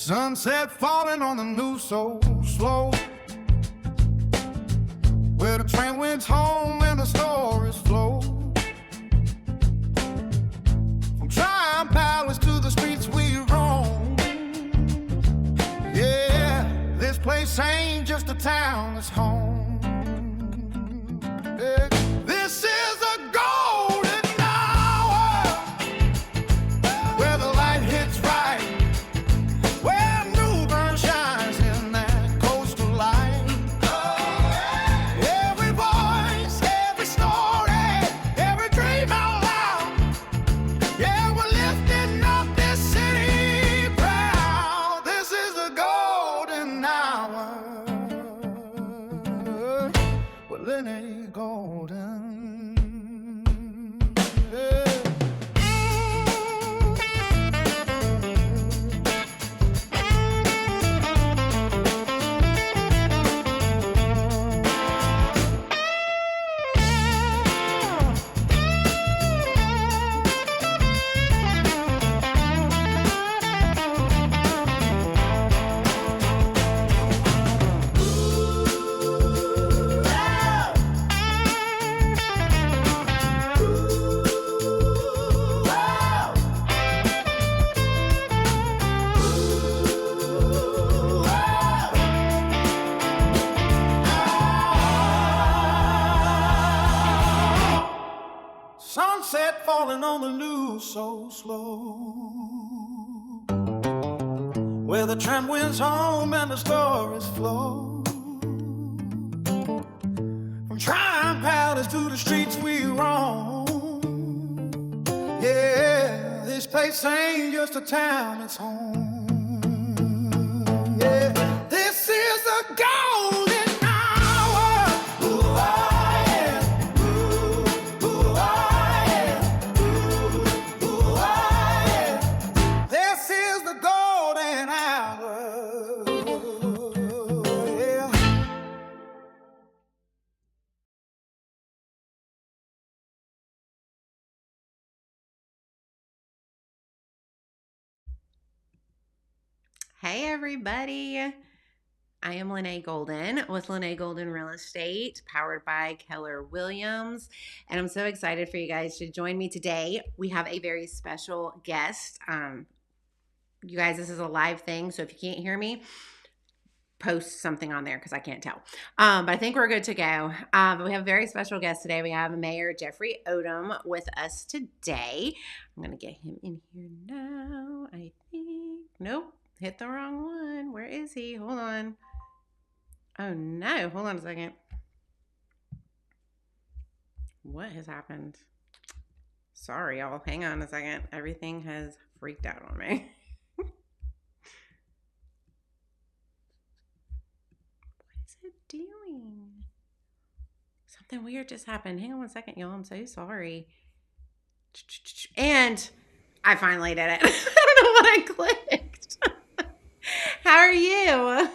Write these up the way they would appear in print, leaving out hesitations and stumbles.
Sunset falling on the news so slow, where the train went home and the stories flow. From Triumph Palace to the streets we roam. Yeah, this place ain't just a town, it's home. Yeah. This is a golden hour, where the light hits right, where New Bern shines in that coastal light. Every voice, every story, every dream out loud. Yeah, we're lifting up this city proud. This is a golden hour. Well, it ain't golden. Yeah. Sunset falling on the news so slow, where the tram winds home and the stories flow. From Triumph Palace to the streets we roam. Yeah, this place ain't just a town, it's home. Yeah, this is a golden hour. Ooh, I am. Ooh, I am. Ooh, I am. This is the golden hour. Yeah. Hey everybody, I am Lene Golden with Lene Golden Real Estate, powered by Keller Williams, and I'm so excited for you guys to join me today. We have a very special guest. You guys, this is a live thing, so if you can't hear me, post something on there because I can't tell. But I think we're good to go. But we have a very special guest today. We have Mayor Jeffrey Odham with us today. I'm going to get him in here now, I think. Nope. Hit the wrong one. Where is he? Hold on. Oh no. Hold on a second. What has happened? Sorry, y'all. Hang on a second. Everything has freaked out on me. What is it doing? Something weird just happened. Hang on one second, y'all. I'm so sorry. And I finally did it. I don't know what I clicked. How are you?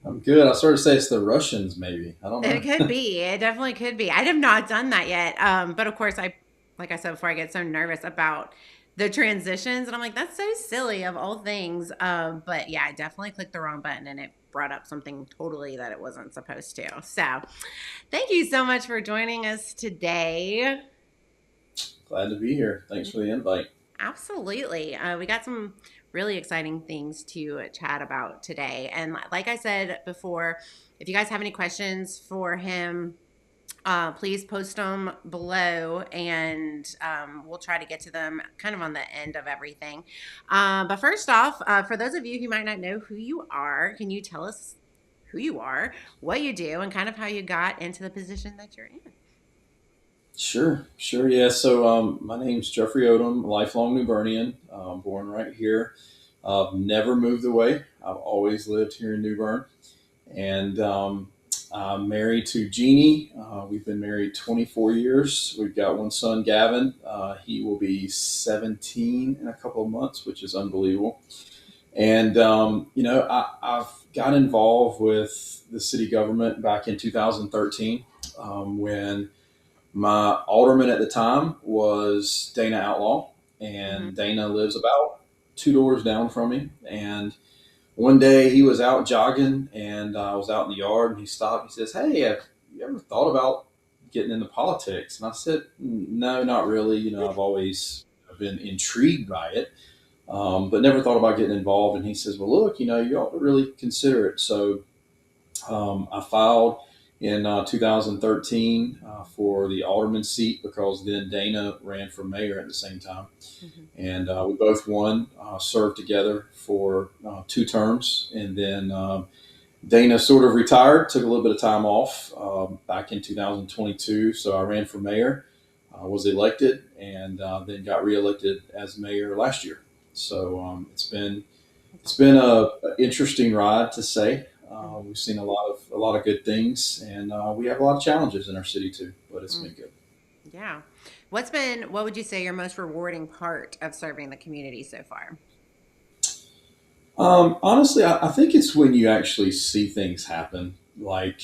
I'm good. I started to say it's the Russians, maybe. I don't know. It could be. It definitely could be. I have not done that yet. But of course, like I said before, I get so nervous about the transitions, and I'm like, that's so silly of all things. But yeah, I definitely clicked the wrong button, and it brought up something totally that it wasn't supposed to. So, thank you so much for joining us today. Glad to be here. Thanks for the invite. Absolutely. We got some really exciting things to chat about today. And like I said before, if you guys have any questions for him, please post them below, and we'll try to get to them kind of on the end of everything. But first off, for those of you who might not know who you are, can you tell us who you are, what you do, and kind of how you got into the position that you're in? Sure. Yeah. So my name's Jeffrey Odham, lifelong New Bernian, born right here. Never moved away. I've always lived here in New Bern. And I'm married to Jeannie. We've been married 24 years. We've got one son, Gavin. He will be 17 in a couple of months, which is unbelievable. And, I've got involved with the city government back in 2013 when my alderman at the time was Dana Outlaw, and Dana lives about 2 doors down from me. And one day he was out jogging, and I was out in the yard, and he stopped. He says, "Hey, have you ever thought about getting into politics?" And I said, "No, not really. I've always been intrigued by it, but never thought about getting involved." And he says, "Well, look, you ought to really consider it." So I filed in 2013 for the alderman seat because then Dana ran for mayor at the same time. Mhm. And we both won, served together for 2 terms. And then Dana sort of retired, took a little bit of time off back in 2022. So I ran for mayor, was elected, and then got reelected as mayor last year. So it's been a interesting ride to say. Mhm. We've seen a lot of good things, and we have a lot of challenges in our city too. But it's Mm. been good. Yeah. What would you say your most rewarding part of serving the community so far? Honestly, I think it's when you actually see things happen. Like,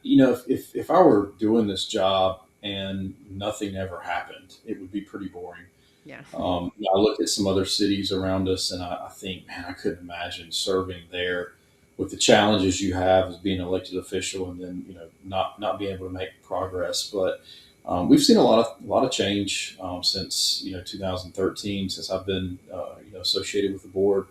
if I were doing this job and nothing ever happened, it would be pretty boring. Yeah. I look at some other cities around us, and I think, man, I couldn't imagine serving there with the challenges you have as being an elected official, and then not being able to make progress. But we've seen a lot of change since 2013, since I've been associated with the board.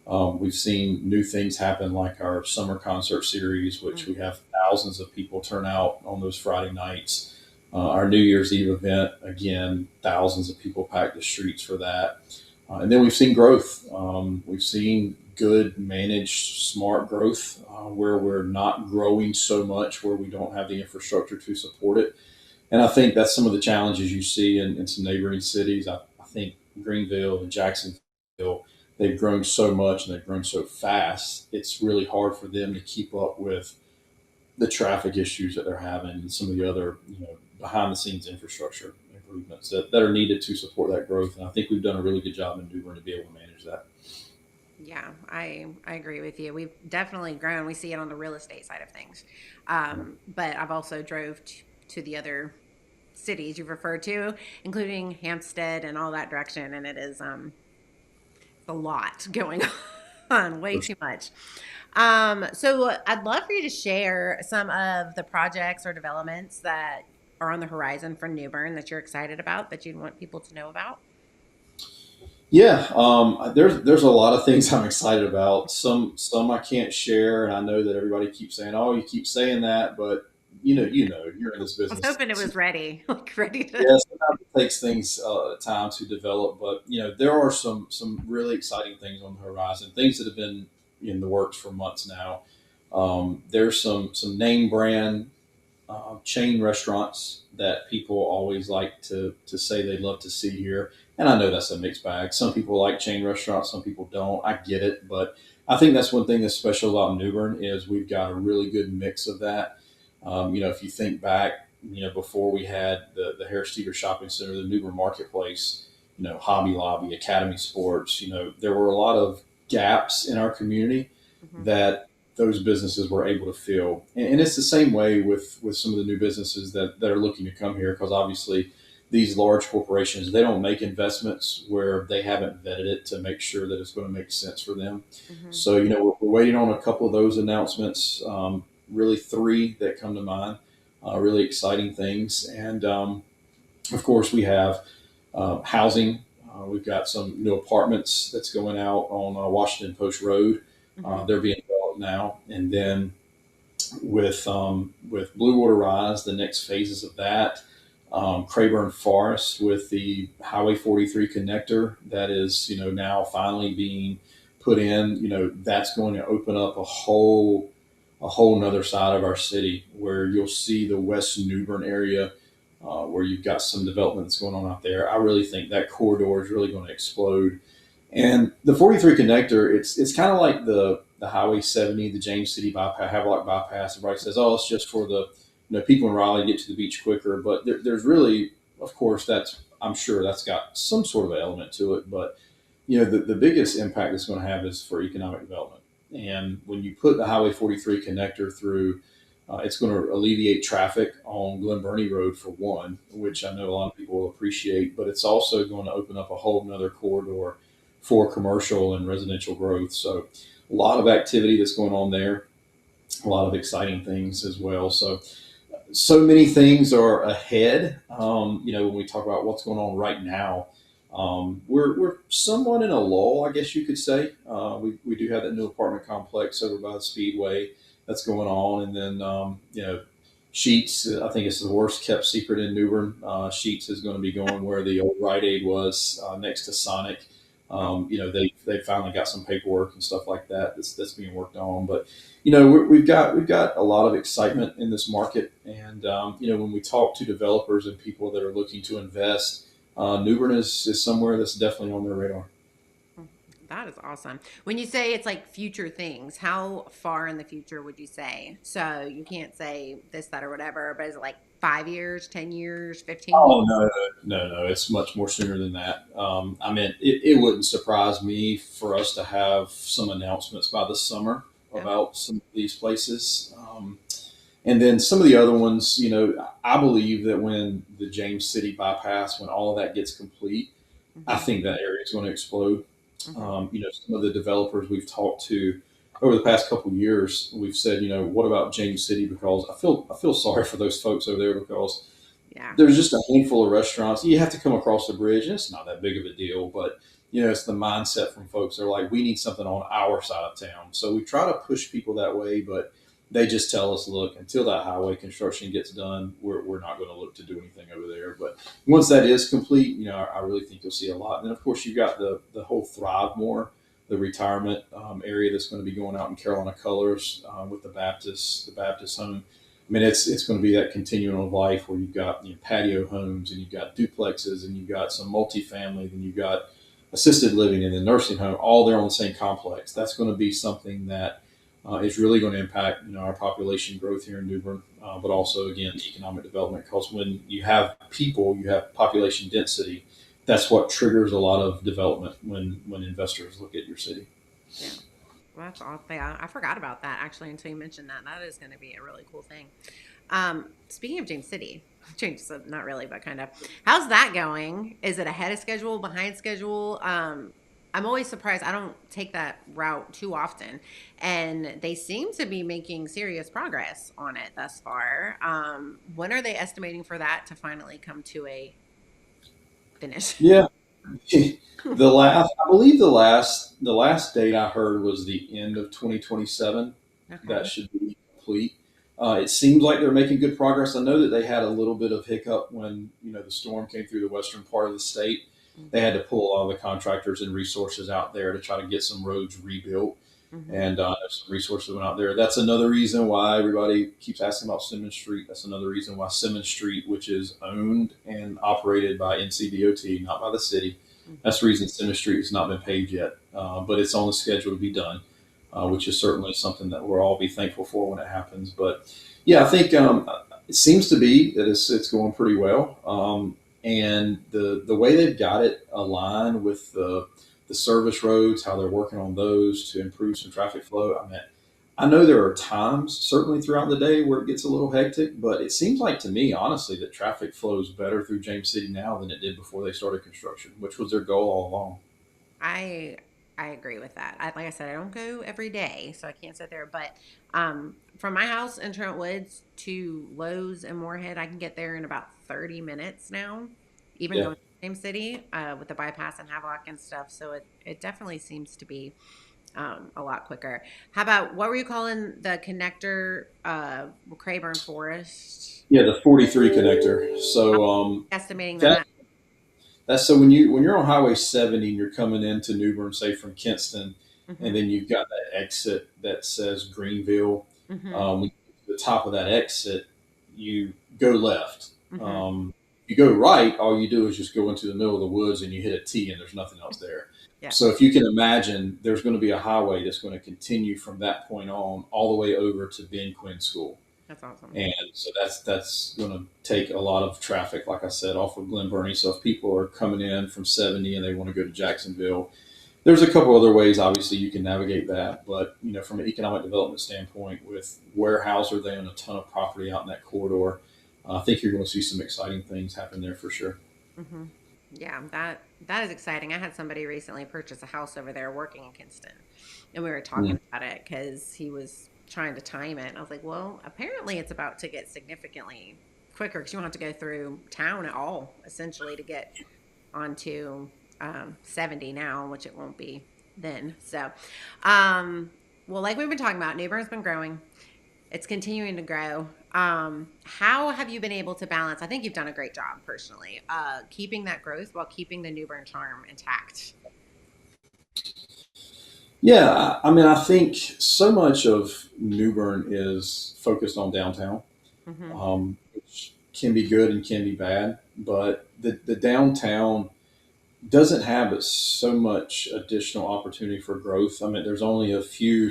We've seen new things happen, like our summer concert series, which Mm. we have thousands of people turn out on those Friday nights. Our New Year's Eve event, again, thousands of people pack the streets for that. And then we've seen growth. We've seen good, managed, smart growth where we're not growing so much, where we don't have the infrastructure to support it. And I think that's some of the challenges you see in some neighboring cities. I think Greenville and Jacksonville, they've grown so much and they've grown so fast. It's really hard for them to keep up with the traffic issues that they're having and some of the other, behind the scenes infrastructure improvements that are needed to support that growth. And I think we've done a really good job in New Bern to be able to manage that. Yeah, I agree with you. We've definitely grown. We see it on the real estate side of things. But I've also drove to the other cities you've referred to, including Hampstead and all that direction, and it is a lot going on, way For too sure. much. So I'd love for you to share some of the projects or developments that are on the horizon for New Bern that you're excited about that you'd want people to know about. Yeah, there's a lot of things I'm excited about. Some I can't share, and I know that everybody keeps saying, "Oh, you keep saying that," but you're in this I was business. hoping it was ready, like ready to. Yeah, sometimes it takes things time to develop, but there are some really exciting things on the horizon. Things that have been in the works for months now. There's some name brand chain restaurants that people always like to say they love to see here, and I know that's a mixed bag. Some people like chain restaurants, some people don't. I get it, but I think that's one thing that's special about New Bern is we've got a really good mix of that. If you think back, before we had the Harris Teeter Shopping Center, the New Bern Marketplace, Hobby Lobby, Academy Sports, there were a lot of gaps in our community Mhm. that those businesses were able to fill. And it's the same way with some of the new businesses that are looking to come here because obviously these large corporations, they don't make investments where they haven't vetted it to make sure that it's going to make sense for them. Mhm. So, we're waiting on a couple of those announcements, really three that come to mind, really exciting things. And of course, we have housing. We've got some new apartments that's going out on Washington Post Road. Mhm. They're being developed now. And then with Blue Water Rise, the next phases of that, Crayburn Forest with the Highway 43 connector that is now finally being put in. That's going to open up a whole nother side of our city where you'll see the West New Bern area. Where you've got some development that's going on out there. I really think that corridor is really going to explode. And the 43 connector, it's kind of like the Highway 70, the James City bypass, Havelock bypass. Everybody says, "Oh, it's just for the people in Raleigh to get to the beach quicker." But there's really, of course, I'm sure that's got some sort of element to it. But the biggest impact it's going to have is for economic development. And when you put the Highway 43 connector through, it's going to alleviate traffic on Glen Burnie Road for one, which I know a lot of people will appreciate. But it's also going to open up a whole nother corridor for commercial and residential growth. So a lot of activity that's going on there, a lot of exciting things as well. So many things are ahead. When we talk about what's going on right now, we're somewhat in a lull, I guess you could say. We do have that new apartment complex over by the Speedway that's going on, and then Sheets. I think it's the worst kept secret in New Bern. Sheets is going to be going where the old Rite Aid was, next to Sonic. They finally got some paperwork and stuff like that that's being worked on, but we've got a lot of excitement in this market, and when we talk to developers and people that are looking to invest, New Bern is somewhere that's definitely on their radar. That is awesome. When you say it's like future things, how far in the future would you say? So you can't say this, that, or whatever, but is it like 5 years, 10 years, 15 years? Oh no, no! It's much more sooner than that. I mean, it wouldn't surprise me for us to have some announcements by the summer Yeah. about some of these places. And then some of the other ones, I believe that when the James City bypass, when all of that gets complete, I Hmm. think that area is going to explode. Hmm. Some of the developers we've talked to over the past couple of years, we've said, what about James City? Because I feel sorry for those folks over there because Yeah. there's just a handful of restaurants. You have to come across the bridge, and it's not that big of a deal, but it's the mindset from folks. They're like, we need something on our side of town. So we try to push people that way, but they just tell us, look, until that highway construction gets done, we're not going to look to do anything over there. But once that is complete, I really think you'll see a lot. And then, of course, you've got the whole Thrive More, the retirement area that's going to be going out in Carolina Colors with the Baptist home. I mean, it's going to be that continuum of life where you've got patio homes, and you've got duplexes, and you've got some multifamily, then you've got assisted living, and then nursing home, all there on the same complex. That's going to be something that is really going to impact our population growth here in New Bern, but also again economic development. Because when you have people, you have population density. That's what triggers a lot of development when investors look at your city. Yeah. Well, that's awesome. Yeah, I forgot about that actually until you mentioned that. That is going to be a really cool thing. Speaking of James City, James, so not really, but kind of. How's that going? Is it ahead of schedule, behind schedule? I'm always surprised. I don't take that route too often, and they seem to be making serious progress on it thus far. When are they estimating for that to finally come to a finish? Yeah, I believe the last date I heard was the end of 2027. That Okay. should be complete. It seems like they're making good progress. I know that they had a little bit of hiccup when the storm came through the western part of the state. They had to pull a lot of the contractors and resources out there to try to get some roads rebuilt, Mm-hmm. and some resources went out there. That's another reason why everybody keeps asking about Simmons Street. That's another reason why Simmons Street, which is owned and operated by NCDOT, not by the city, Mm-hmm. that's the reason Simmons Street has not been paved yet, but it's on the schedule to be done, which is certainly something that we'll all be thankful for when it happens. But yeah, I think it seems to be that it's going pretty well, and the way they've got it aligned with the service roads, how they're working on those to improve some traffic flow. I mean, I know there are times, certainly throughout the day, where it gets a little hectic, but it seems like to me, honestly, that traffic flows better through James City now than it did before they started construction, which was their goal all along. I I agree with that. Like I said, I don't go every day, so I can't sit there. But from my house in Trent Woods to Lowe's and Moorhead, I can get there in about 30 minutes now, even Yeah. going to the same city with the bypass and Havelock and stuff. So it definitely seems to be a lot quicker. How about what were you calling the connector? Crayburn Forest. Yeah, the 43 connector. How So estimating that that? that's so when you're on Highway 70 and you're coming into New Bern, say from Kinston, and Mm-hmm. then you've got that exit that says Greenville. Mm-hmm. When you get to the top of that exit, you go left. Mm-hmm. Um, you go right, all you do is just go into the middle of the woods and you hit a T, and there's nothing else there. Yeah, So if you can imagine, there's going to be a highway that's going to continue from that point on all the way over to Ben Quinn School. that's awesome. And so that's going to take a lot of traffic, like I said, off of Glen Burnie. So if people are coming in from 70 and they want to go to Jacksonville, there's a couple other ways. Obviously, you can navigate that, but from an economic development standpoint, with Weyerhaeuser, they own a ton of property out in that corridor. I think you're going to see some exciting things happen there for sure. Mm-hmm. Yeah, that is exciting. I had somebody recently purchase a house over there working in Kinston, and we were Mm. talking about it because he was trying to time it. And I was like, well, apparently it's about to get significantly quicker because you don't have to go through town at all, essentially, to get onto 70 now, which it won't be then. So, um, well, like we've been talking about, New Bern's been growing. It's continuing to grow. How have you been able to balance? I think you've done a great job personally, keeping that growth while keeping the New Bern charm intact. Yeah, I mean, I think so much of New Bern is focused on downtown, Mm-hmm. which can be good and can be bad. But the downtown doesn't have so much additional opportunity for growth. I mean, there's only a few,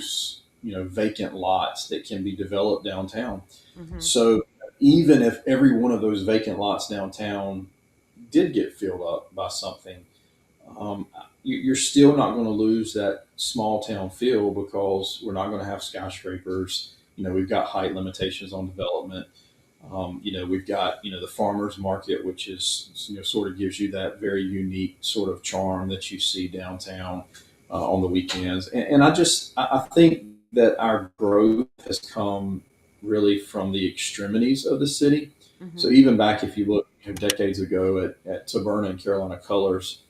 vacant lots that can be developed downtown. Mm-hmm. So even if every one of those vacant lots downtown did get filled up by something, um, you're still not going to lose that small town feel because we're not going to have skyscrapers. We've got height limitations on development. We've got the farmers market, which is sort of gives you that very unique sort of charm that you see downtown on the weekends. And I think that our growth has come really from the extremities of the city. Mm-hmm. So even back if you look decades ago at Taberna and Carolina Colors,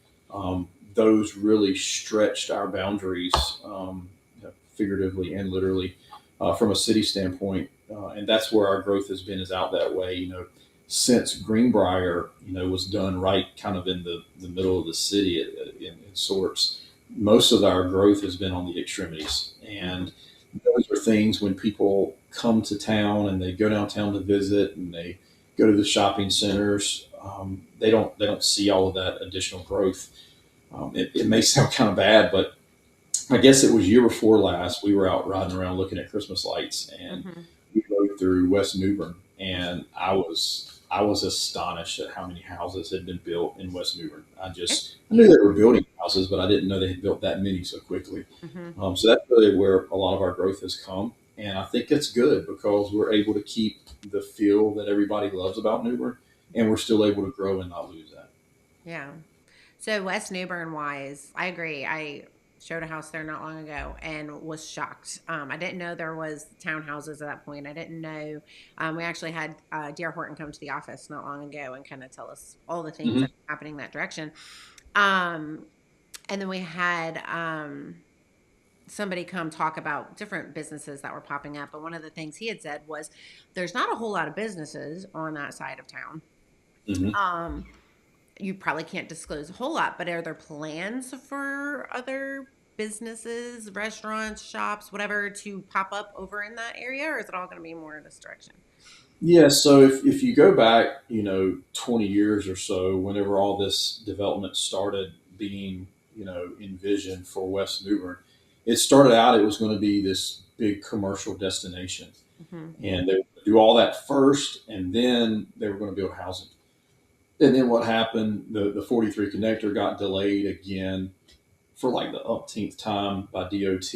those really stretched our boundaries, figuratively and literally, from a city standpoint, and that's where our growth has been is out that way. Since Greenbrier, was done right kind of in the middle of the city in sorts, most of our growth has been on the extremities, Mm-hmm. and those are things when people come to town and they go downtown to visit and they go to the shopping centers. They don't see all of that additional growth. It may sound kind of bad, but I guess it was year before last. We were out riding around looking at Christmas lights, and Mm-hmm. we rode through West New Bern, and I was astonished at how many houses had been built in West New Bern. It's I knew they huge. were building houses, but I didn't know they had built that many so quickly. Mm-hmm. So that's really where a lot of our growth has come, and I think it's good because we're able to keep the feel that everybody loves about New Bern, and we're still able to grow and not lose that. Yeah. So West New Bern wise, I agree. I showed a house there not long ago and was shocked. I didn't know there was townhouses at that point. I didn't know. We actually had D.R. Horton come to the office not long ago and kind of tell us all the things that Hmm. are happening that direction. Um, and then we had somebody come talk about different businesses that were popping up. And one of the things he had said was, "There's not a whole lot of businesses on that side of town." Hmm. Um, you probably can't disclose a whole lot, but are there plans for other businesses, restaurants, shops, whatever, to pop up over in that area, or is it all going to be more in this direction? Yeah, so if you go back, 20 years or so, whenever all this development started being, envisioned for West New Bern, it started out it was going to be this big commercial destination. Hmm. And they would do all that first, and then they were going to build housing. And then what happened, the 43 connector got delayed again for like the umpteenth time by DOT.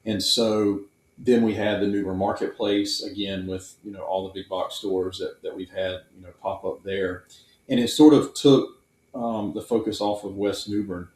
And so then we had the Newbern Marketplace again with, all the big box stores that we've had, pop up there. And it sort of took the focus off of West Newbern.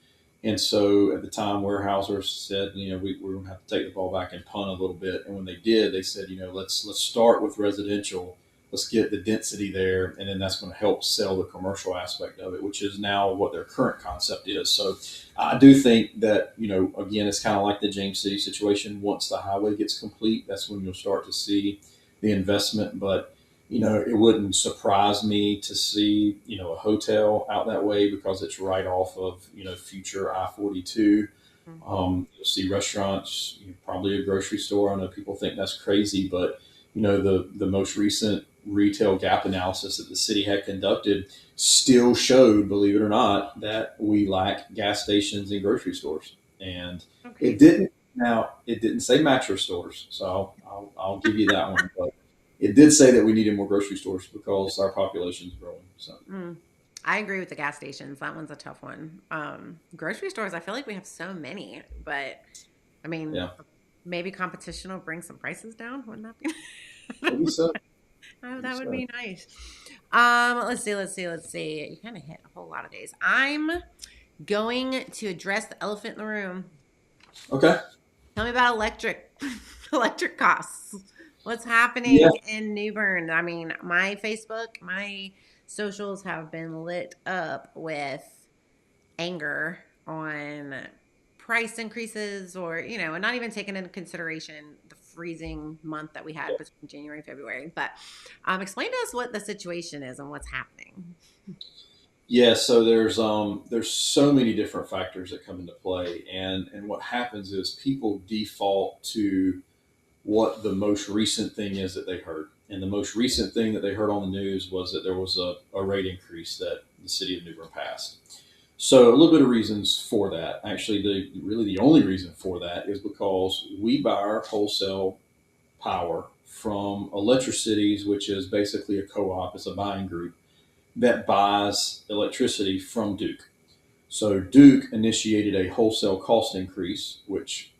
And so at the time, Weyerhaeuser said, we're going to have to take the ball back and punt a little bit. And when they did, they said, let's start with residential. Let's get the density there, and then that's going to help sell the commercial aspect of it, which is now what their current concept is. So I do think that, again, it's kind of like the James City situation. Once the highway gets complete, that's when you'll start to see the investment. But, it wouldn't surprise me to see, a hotel out that way because it's right off of, future I-42. You'll see restaurants, probably a grocery store. I know people think that's crazy, but, the most recent retail gap analysis that the city had conducted still showed, believe it or not, that we lack gas stations and grocery stores. And it Okay. didn't. Now it didn't say mattress stores, so I'll give you that one. But it did say that we needed more grocery stores because our population is growing. So Mm. I agree with the gas stations. That one's a tough one. Grocery stores, I feel like we have so many, but I mean, yeah, maybe competition will bring some prices down. Wouldn't that be? maybe so. Oh, that would So, be nice. Let's see. You kind of hit a whole lot of days. I'm going to address the elephant in the room. okay. Tell me about electric costs. What's Yeah. happening in New Bern? I mean, my Facebook, my socials have been lit up with anger on price increases, or, and not even taking into consideration the freezing month that we had between January and February. But explain to us what the situation is and what's happening. Yeah, so there's so many different factors that come into play, and what happens is people default to what the most recent thing is that they heard. And the most recent thing that they heard on the news was that there was a rate increase that the city of New Bern passed. So a little bit of reasons for that. Actually, the only reason for that is because we buy our wholesale power from Electricities, which is basically a co-op. It's a buying group that buys electricity from Duke. So Duke initiated a wholesale cost increase, which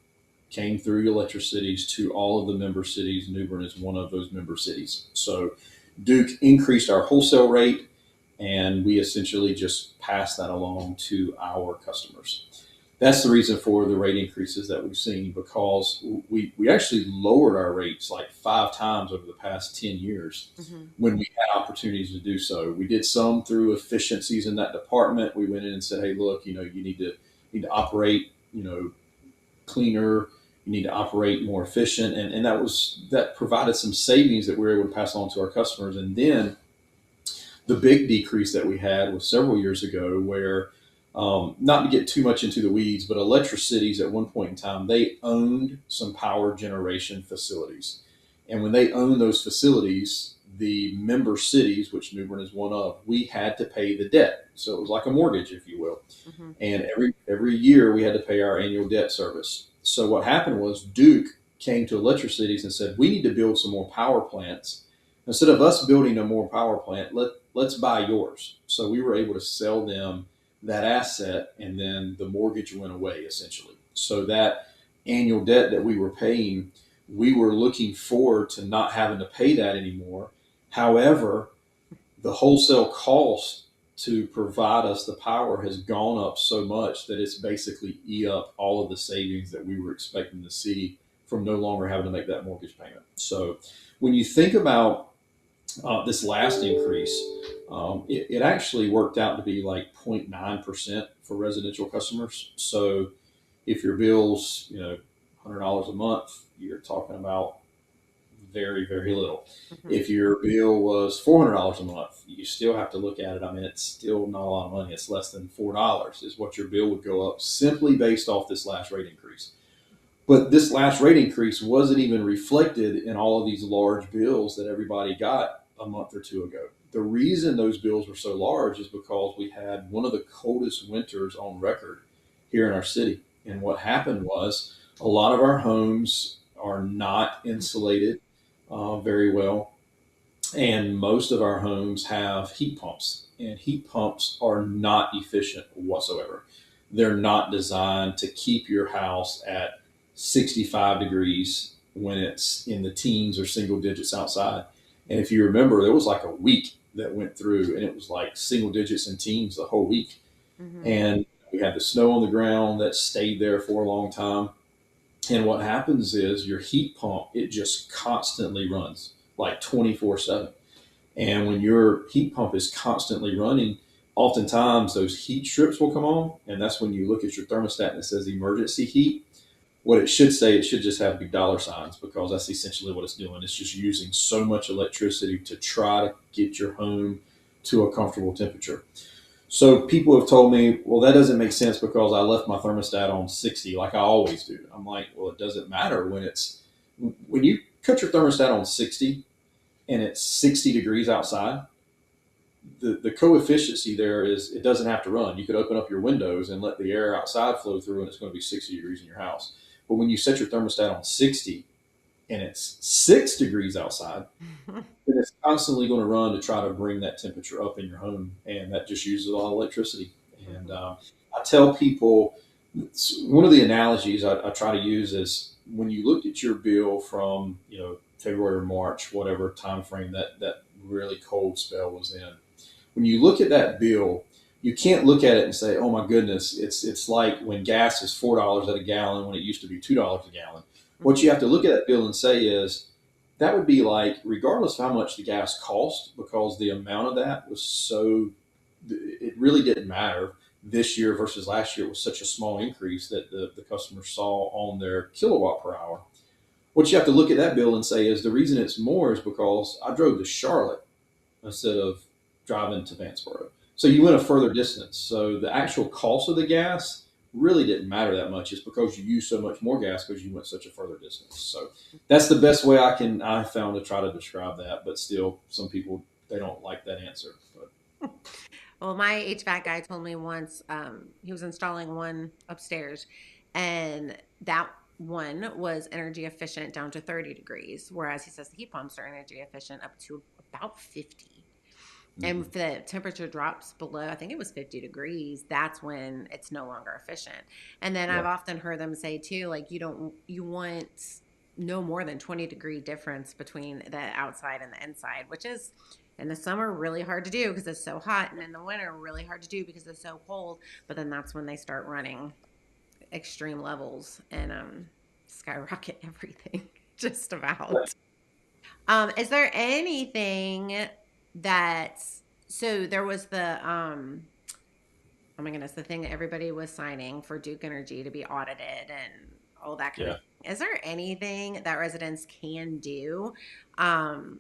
came through Electricities to all of the member cities. New Bern is one of those member cities. So Duke increased our wholesale rate, and we essentially just passed that along to our customers. That's the reason for the rate increases that we've seen, because we actually lowered our rates like 5 times over the past 10 years Mm-hmm. when we had opportunities to do so. We did some through efficiencies in that department. We went in and said, hey, look, you need to operate, cleaner. You need to operate more efficient, and that provided some savings that we were able to pass on to our customers. And then the big decrease that we had was several years ago, where not to get too much into the weeds, but Electricities at one point in time, they owned some power generation facilities. And when they owned those facilities, the member cities, which New Bern is one of, we had to pay the debt. So it was like a mortgage, if you will. Mm-hmm. And every year we had to pay our annual debt service. So what happened was Duke came to Electricities and said, we need to build some more power plants. Instead of us building a more power plant, let's buy yours. So we were able to sell them that asset, and then the mortgage went away essentially. So that annual debt that we were paying, we were looking forward to not having to pay that anymore. However, the wholesale cost to provide us the power has gone up so much that it's basically eat up all of the savings that we were expecting to see from no longer having to make that mortgage payment. So when you think about this last increase, it actually worked out to be like 0.9% for residential customers. So if your bill's $100 a month, you're talking about very, very little. Mm-hmm. If your bill was $400 a month, you still have to look at it. I mean, it's still not a lot of money. It's less than $4 is what your bill would go up simply based off this last rate increase. But this last rate increase wasn't even reflected in all of these large bills that everybody got a month or two ago. The reason those bills were so large is because we had one of the coldest winters on record here in our city. And what happened was a lot of our homes are not insulated very well. And most of our homes have heat pumps, and heat pumps are not efficient whatsoever. They're not designed to keep your house at 65 degrees when it's in the teens or single digits outside. And if you remember, there was like a week that went through and it was like single digits and teens the whole week. Mm-hmm. And we had the snow on the ground that stayed there for a long time. And what happens is your heat pump, it just constantly runs like 24/7. And when your heat pump is constantly running, oftentimes those heat strips will come on. And that's when you look at your thermostat and it says emergency heat. What it should say, it should just have big dollar signs, because that's essentially what it's doing. It's just using so much electricity to try to get your home to a comfortable temperature. So people have told me, well, that doesn't make sense because I left my thermostat on 60 like I always do. I'm like, well, it doesn't matter when you cut your thermostat on 60 and it's 60 degrees outside, the coefficient there is it doesn't have to run. You could open up your windows and let the air outside flow through, and it's going to be 60 degrees in your house. But when you set your thermostat on 60 and it's 6 degrees outside, then it's constantly going to run to try to bring that temperature up in your home, and that just uses a lot of electricity. And I tell people, one of the analogies I try to use is when you looked at your bill from February or March, whatever time frame that really cold spell was in. When you look at that bill, you can't look at it and say, "Oh my goodness, it's like when gas is $4 at a gallon when it used to be $2 a gallon." What you have to look at that bill and say is that would be like, regardless of how much the gas cost, because the amount of that was so, it really didn't matter this year versus last year. It was such a small increase that the customer saw on their kilowatt per hour. What you have to look at that bill and say is the reason it's more is because I drove to Charlotte instead of driving to Vanceboro. So you went a further distance. So the actual cost of the gas really didn't matter that much. It's because you used so much more gas because you went such a further distance. So that's the best way I found to try to describe that. But still, some people they don't like that answer. But Well, my HVAC guy told me once he was installing one upstairs, and that one was energy efficient down to 30 degrees, whereas he says the heat pumps are energy efficient up to about 50. And mhm. if the temperature drops below, I think it was 50 degrees, that's when it's no longer efficient. And then I've Yeah, often heard them say too, like you want no more than 20-degree difference between the outside and the inside, which is in the summer really hard to do because it's so hot, and in the winter really hard to do because it's so cold. But then that's when they start running extreme levels and skyrocket everything just about. Is there anything that so there was the oh my goodness, the thing that everybody was signing for Duke Energy to be audited and all that kind of yeah. thing. Is there anything that residents can do um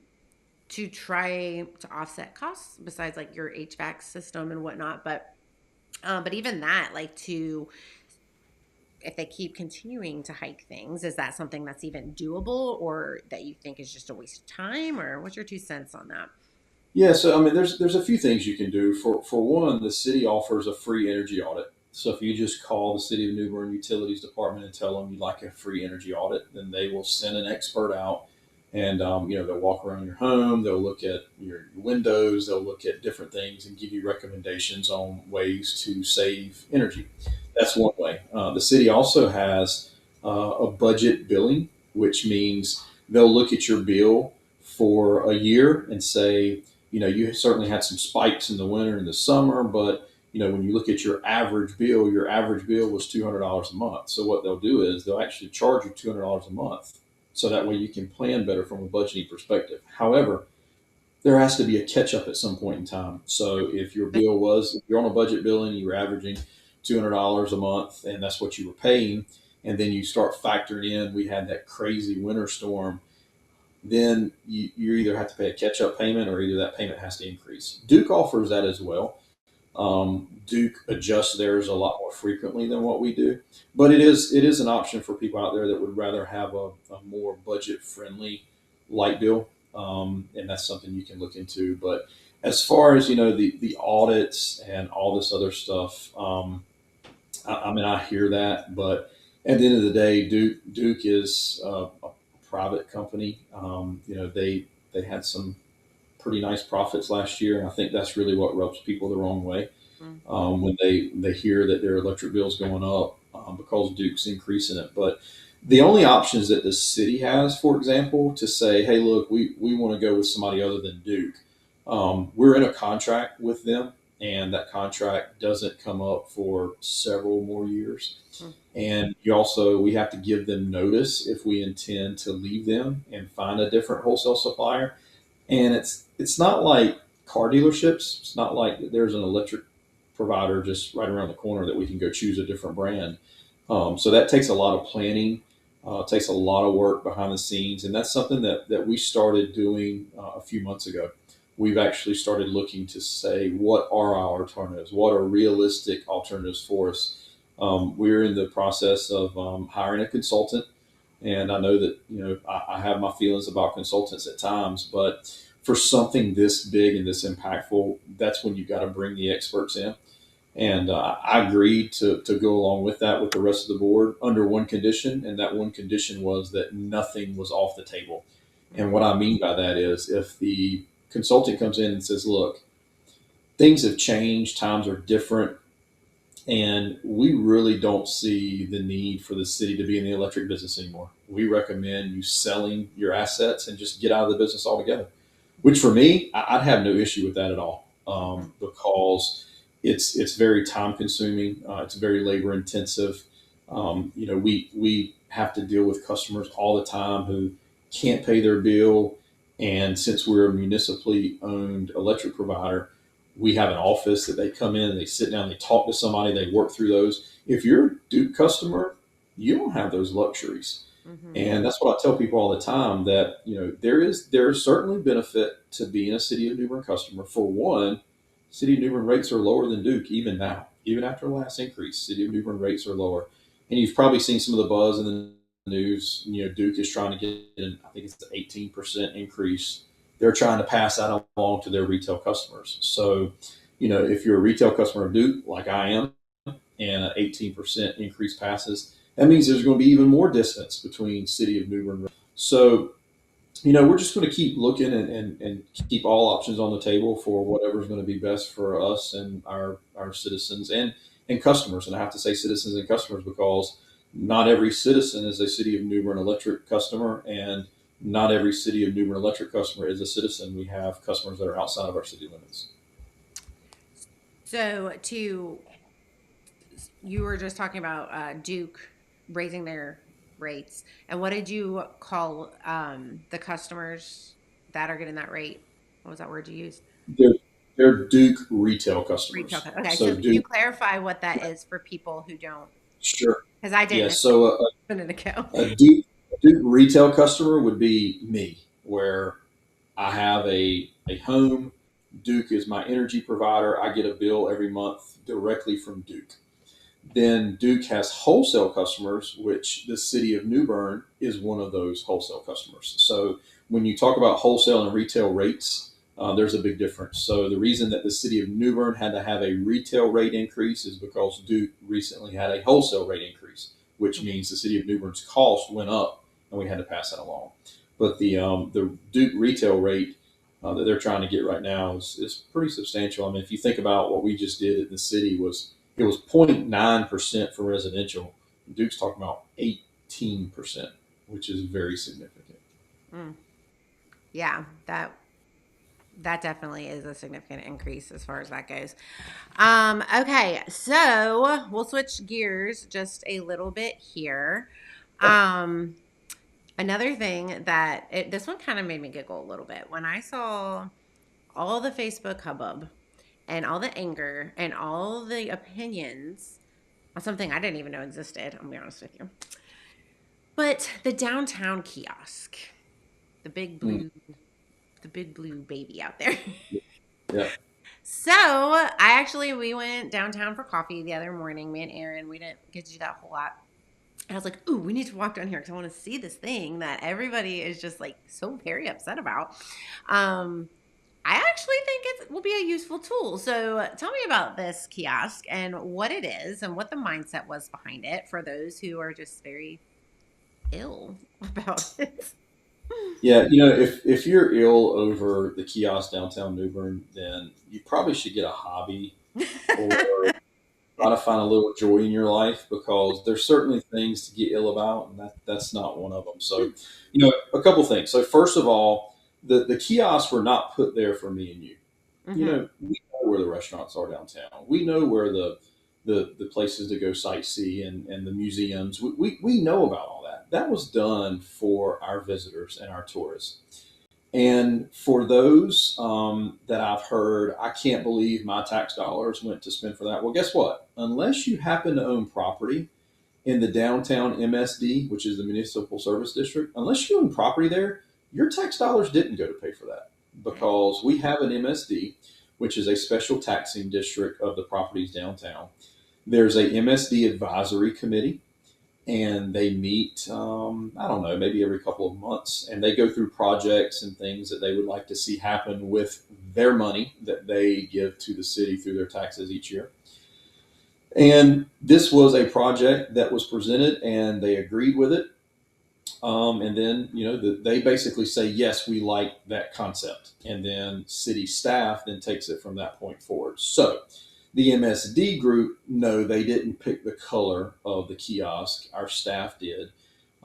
to try to offset costs besides like your HVAC system and whatnot? But even that, like to if they keep continuing to hike things, is that something that's even doable or that you think is just a waste of time? Or what's your 2 cents on that? Yeah, so I mean, there's a few things you can do. For one, the city offers a free energy audit. So if you just call the City of New Bern Utilities Department and tell them you'd like a free energy audit, then they will send an expert out, and they'll walk around your home, they'll look at your windows, they'll look at different things and give you recommendations on ways to save energy. That's one way. The city also has a budget billing, which means they'll look at your bill for a year and say, you certainly had some spikes in the winter and the summer, but when you look at your average bill was $200 a month. So what they'll do is they'll actually charge you $200 a month, so that way you can plan better from a budgeting perspective. However, there has to be a catch up at some point in time. So if you're on a budget bill and you were averaging $200 a month, and that's what you were paying, and then you start factoring in, we had that crazy winter storm, then you either have to pay a catch up payment or either that payment has to increase. Duke offers that as well. Duke adjusts theirs a lot more frequently than what we do, but it is an option for people out there that would rather have a more budget friendly light bill, and that's something you can look into. But as far as the audits and all this other stuff, I mean, I hear that, but at the end of the day, Duke is a private company. They had some pretty nice profits last year, and I think that's really what rubs people the wrong way Mm. when they hear that their electric bill's going up because Duke's increasing it. But the only options that the city has, for example, to say, hey, look, we want to go with somebody other than Duke, we're in a contract with them, and that contract doesn't come up for several more years. Mm. And we have to give them notice if we intend to leave them and find a different wholesale supplier. And it's not like car dealerships. It's not like there's an electric provider just right around the corner that we can go choose a different brand. So that takes a lot of planning, takes a lot of work behind the scenes, and that's something that we started doing a few months ago. We've actually started looking to say what are our alternatives, what are realistic alternatives for us. We're in the process of hiring a consultant, and I know that I have my feelings about consultants at times, but for something this big and this impactful, that's when you got to bring the experts in. And I agreed to go along with that with the rest of the board under one condition, and that one condition was that nothing was off the table. And what I mean by that is if the consultant comes in and says, look, things have changed, times are different, and we really don't see the need for the city to be in the electric business anymore. we recommend you selling your assets and just get out of the business altogether. Which for me, I'd have no issue with that at all, Hmm. because it's very time consuming. It's very labor intensive. We have to deal with customers all the time who can't pay their bill, and since we're a municipally owned electric provider, we have an office that they come in and they sit down, they talk to somebody, they work through those. If you're a Duke customer, you don't have those luxuries. Hmm. And that's what I tell people all the time, that there is certainly benefit to being a City of New Bern customer. For one, City of New Bern rates are lower than Duke even now, even after the last increase. City of New Bern rates are lower, and you've probably seen some of the buzz in the news. Duke is trying to get an, I think it's an 18% increase. They're trying to pass that along to their retail customers. So, if you're a retail customer of Duke, like I am, and an 18% increase passes, that means there's going to be even more distance between City of New Bern. So, we're just going to keep looking and keep all options on the table for whatever's going to be best for us and our citizens and customers. And I have to say citizens and customers because not every citizen is a City of New Bern Electric customer, and not every City of New Bern Electric customer is a citizen. We have customers that are outside of our city limits. So to you were just talking about Duke raising their rates, and what did you call the customers that are getting that rate? What was that word you used? They're, they're Duke retail Retail. customers. Okay, so So can you Duke, clarify what that is for people who don't? sure. Because I Yeah. didn't So a minute ago. a Duke retail customer would be me, where I have a home. Duke is my energy provider. I get a bill every month directly from Duke. Then Duke has wholesale customers, which the City of New Bern is one of those wholesale customers. So when you talk about wholesale and retail rates, there's a big difference. So the reason that the City of New Bern had to have a retail rate increase is because Duke recently had a wholesale rate increase, which means the City of New Bern's cost went up, and we had to pass that along. But the Duke retail rate that they're trying to get right now is pretty substantial. I mean, if you think about what we just did in the city, it was 0.9% for residential. Duke's talking about 18%, which is very significant. Mm, yeah, that definitely is a significant increase as far as that goes. Okay, so we'll switch gears just a little bit here. Um, Another thing this one kind of made me giggle a little bit when I saw all the Facebook hubbub and all the anger and all the opinions on something I didn't even know existed. I'll be honest with you. But the downtown kiosk, the big Mm, blue, the big blue baby out there. yeah. So we went downtown for coffee the other morning. Me and Aaron, we didn't get to do that a whole lot. And I was like, ooh, we need to walk down here because I want to see this thing that everybody is just like so very upset about. Um, I actually think it will be a useful tool. So tell me about this kiosk and what it is and what the mindset was behind it for those who are just very ill about it. Yeah, if you're ill over the kiosk downtown New Bern, then you probably should get a hobby or try to find a little joy in your life, because there's certainly things to get ill about, and that's not one of them. So, a couple things. So, first of all, the kiosks were not put there for me and you. Hmm. We know where the restaurants are downtown. We know where the places to go sightsee and the museums. We know about all that. That was done for our visitors and our tourists. And for those that I've heard, I can't believe my tax dollars went to spend for that. Well, guess what? Unless you happen to own property in the downtown MSD, which is the Municipal Service District, unless you own property there, your tax dollars didn't go to pay for that, because we have an MSD, which is a special taxing district of the properties downtown. There's a MSD advisory committee, and they meet, I don't know, maybe every couple of months, and they go through projects and things that they would like to see happen with their money that they give to the city through their taxes each year. And this was a project that was presented, and they agreed with it. And then, they basically say, yes, we like that concept. And then city staff then takes it from that point forward. So the MSD group, no, they didn't pick the color of the kiosk. Our staff did.